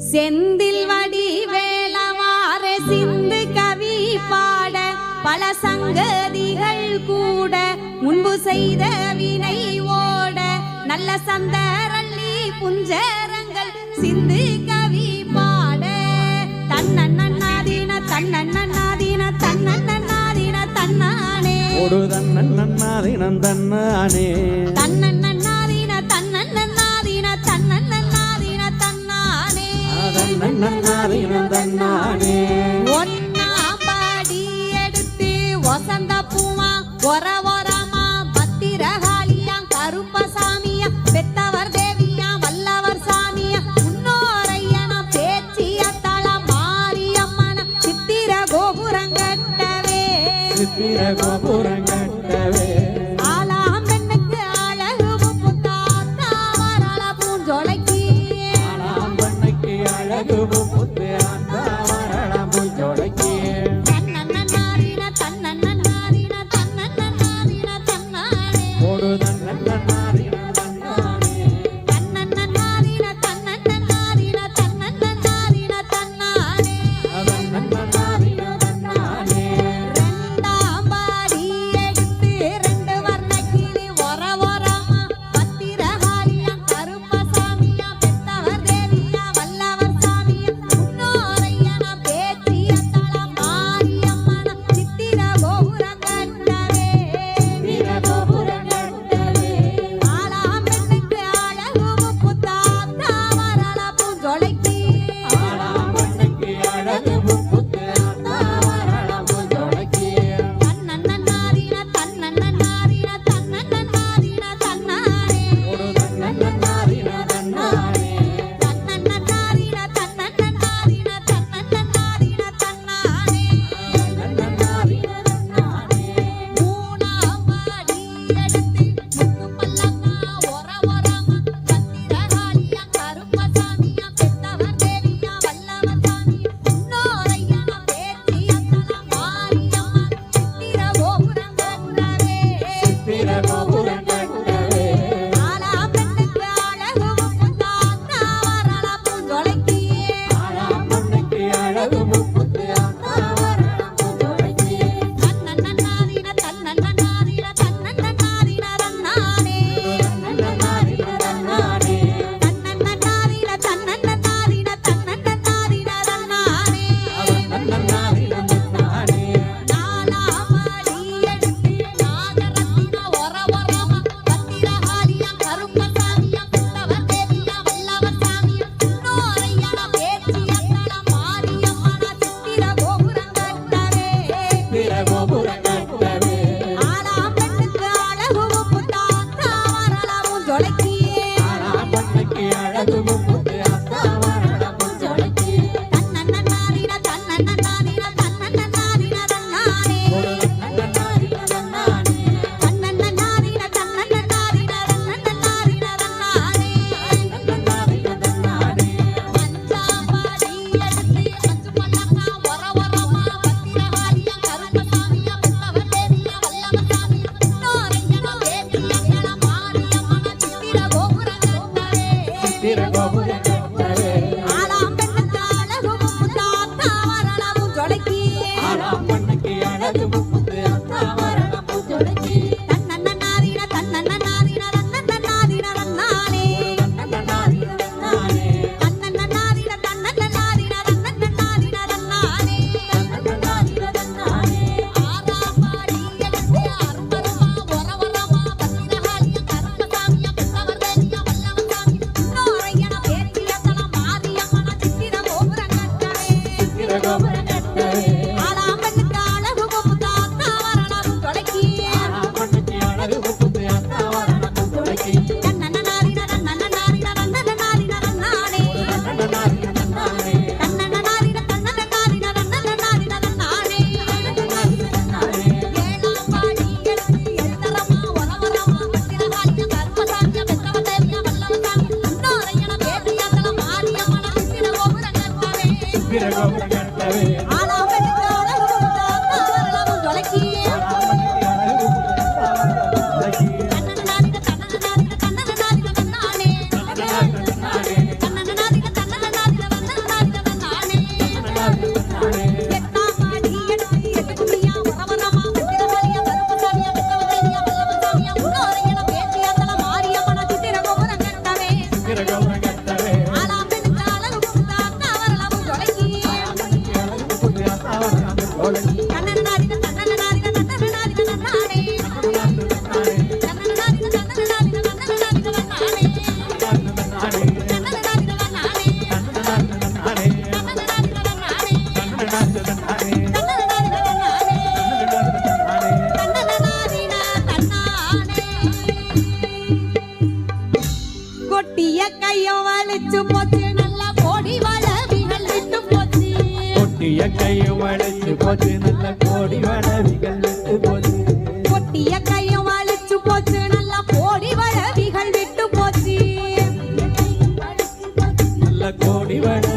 செந்தில் வடிவேலவார சிந்து கவி பாட பல சங்கதிகள் கூட முன்பு செய்த வினை ஓட நல்ல சந்தரள்ளி புஞ்சரங்கள் சிந்து கவி பாட தன்னன்னாதீன தன்னன்னாதீன தன்னன்னாதீன தன்னானே ஒரு தன்னன்னாதீனம் தன்னானே தன்னன்னாதீன தன்னன்னாதீன தன்னன்னாதீன தன்னானே தன்னன்னாதீனம் தன்னானே ஒன்னாம் படி எடுத்து வசந்த பூமா ஒரவரமா பத்திரகாளியாம் கருப்பசாமியா பெத்தவர் தேவியா வல்லவர் சாமியா முன்னோரையன பேச்சிய தள மாரியம்மன சித்திர கோபுரங்கட்டவே சித்திர கோபுரங்கட்டவே ஆலாம் பெண்ணுக்கு அழகு முத்தாத்தா வரள பூஞ்சோலைக்கு ஆலாம் பெண்ணுக்கு அழகு முத்து அந்த வரள பூஞ்சோலைக்கு தன்னன்னாதீன தன்னன்னாதீன தன்னன்னாதீன தன்னானே ஒரு தன்னன்னாதீனம் தன்னானே தன்னன்னாதீன தன்னன்னாதீன தன்னன்னாதீன தன்னானே தன்னன்னாதீனம் தன்னானே ரெண்டாம் படி எடுத்து ரெண்டு வர்ணக்கிளி ஒரவரமா பத்திரகாளியா கருப்பசாமியா பெத்தவர் தேவியா வல்லவர் சாமியா முன்னோரையன பேச்சிய தள மாரியம்மன சித்திர கோபுரங்கட்டவே சித்திர கோபுரங்கட்டவே ஆலாம் பெண்ணுக்கு அழகு முத்தாத்தா வரள பூஞ்சோலைக்கு ஆலாம் பெண்ணுக்கு அழகு முத்து அந்த வரள பூஞ்சோலைக்கு தன்னன்னாதீன தன்னன்னாதீன தன்னன்னாதீன தன்னானே ஒரு தன்னன்னாதீனம் தன்னானே தன்னன்னாதீன தன்னன்னாதீன தன்னன்னாதீன தன்னானே தன்னன்னாதீனம் தன்னானே மூணாம் படி எடுத்து முத்து பல்லக்கா ஒரவரமா பத்திரகாளியா கருப்பசாமியா பெத்தவர் தேவியா வல்லவர் சாமியா முன்னோரையன பேச்சிய தள மாரியம்மன் சித்திர கோபுரங்கட்டவே சித்திர கோபுரங்கட்டவே ஆலாம் பெண்ணுக்கு அழகு முத்தாத்தா வரள பூஞ்சோலைக்கு ஆலாம் பெண்ணுக்கு அழகு முத்து அந்த வரள பூஞ்சோலைக்கு தன்னன்னாதீன தன்னன்னாதீன தன்னன்னாதீன தன்னானே தன்னன்னாதீனம் தன்னானே தன்னன்னாதீன தன்னன்னாதீன தன்னன்னாதீன தன்னானே தன்னன்னாதீனம் தன்னானே நாலாம் படி எடுத்து நாகரத்தின ஒரவரமா பத்திரகாளியா கருப்பசாமியா பெத்தவர் தேவியா வல்லவர் சாமியா முன்னோரையன பேச்சிய தள மாரியம்மன சித்திர கோபுரங்கட்டவே சித்திர கோபுரங்கட்டவே ஆலாம் பெண்ணுக்கு அழகு முத்தாத்தா வரள பூஞ்சோலைக்கு ஆலாம் பெண்ணுக்கு அழகு முத்து அந்த வரள பூஞ்சோலைக்கு தன்னன்னாதீன தன்னன்னாதீன தன்னன்னாதீன தன்னானே ஒரு தன்னன்னாதீனம் தன்னானே தன்னன்னாதீன தன்னன்னாதீன தன்னன்னாதீன தன்னானே தன்னன்னாதீனம் தன்னானே அஞ்சாம் படி எடுத்து அஞ்சு பல்லக்கா ஒரவரமா பத்திரகாளியா கருப்பசாமியா பெத்தவர் தேவியா வல்லவர் சாமியா முன்னோரையன பேச்சிய தள மாரியம்மன சித்திர கோபுரங்கட்டவே சித்திர கோபுரங்கட்டவே ஆலாம் பெண்ணுக்கு அழகு முத்தாத்தா வரள பூஞ்சோலைக்கு ஆலாம் பெண்ணுக்கு அழகு முத்து அந்த வரள பூஞ்சோலைக்கு தன்னன்னாதீன தன்னன்னாதீன தன்னன்னாதீன தன்னானே தன்னன்னாதீனம் தன்னானே தன்னன்னாதீன தன்னன்னாதீன தன்னன்னாதீன தன்னானே தன்னன்னாதீனம் தன்னானே ஆறாம் படி எடுத்து அரும்பரமா ஒரவரமா பத்திரகாளியா கருப்பசாமியா பெத்தவர் தேவியா வல்லவர் சாமியா முன்னோரையன பேச்சிய தள மாரியம்மன சித்திர கோபுரங்கட்டவே சித்திர கோபுரங்கட்டவே ஆலாம் பெண்ணுக்கு அழகு முத்தாத்தா வரள பூஞ்சோலைக்கு ஆலாம் பெண்ணுக்கு அழகு முத்து அந்த வரள பூஞ்சோலைக்கு தன்னன்னாதீன தன்னன்னாதீன தன்னன்னாதீன தன்னானே தன்னன்னாதீனம் தன்னானே தன்னன்னாதீன தன்னன்னாதீன தன்னன்னாதீன தன்னானே தன்னன்னாதீனம் தன்னானே ஏழாம் படி எடுத்து எழுதரமா ஒரவரமா பத்திரகாளியா கருப்பசாமியா பெத்தவர் தேவியா வல்லவர் சாமியா முன்னோரையன பேச்சிய தள மாரியம்மன சித்திர கோபுரங்கட்டவே சித்திர கோபுரங்கட்டவே ஆலாம் பெண்ணுக்கு அழகு முத்தாத்தா வரள பூஞ்சோலைக்கு ஆலாம் பெண்ணுக்கு அழகு முத்து அந்த வரள பூஞ்சோலைக்கு தன்னன்னாதீன தன்னன்னாதீன தன்னன்னாதீன தன்னானே தன்னன்னாதீனம் தன்னானே தன்னன்னாதீன தன்னன்னாதீன கொட்டிய கையும் வளைச்சு போச்சு நல்ல கோடி வடவிகள் விட்டு போச்சு கொட்டிய கையும் வலிச்சு போச்சு நல்லா கோடி வளவிகள் விட்டு போச்சு நல்ல கோடி வட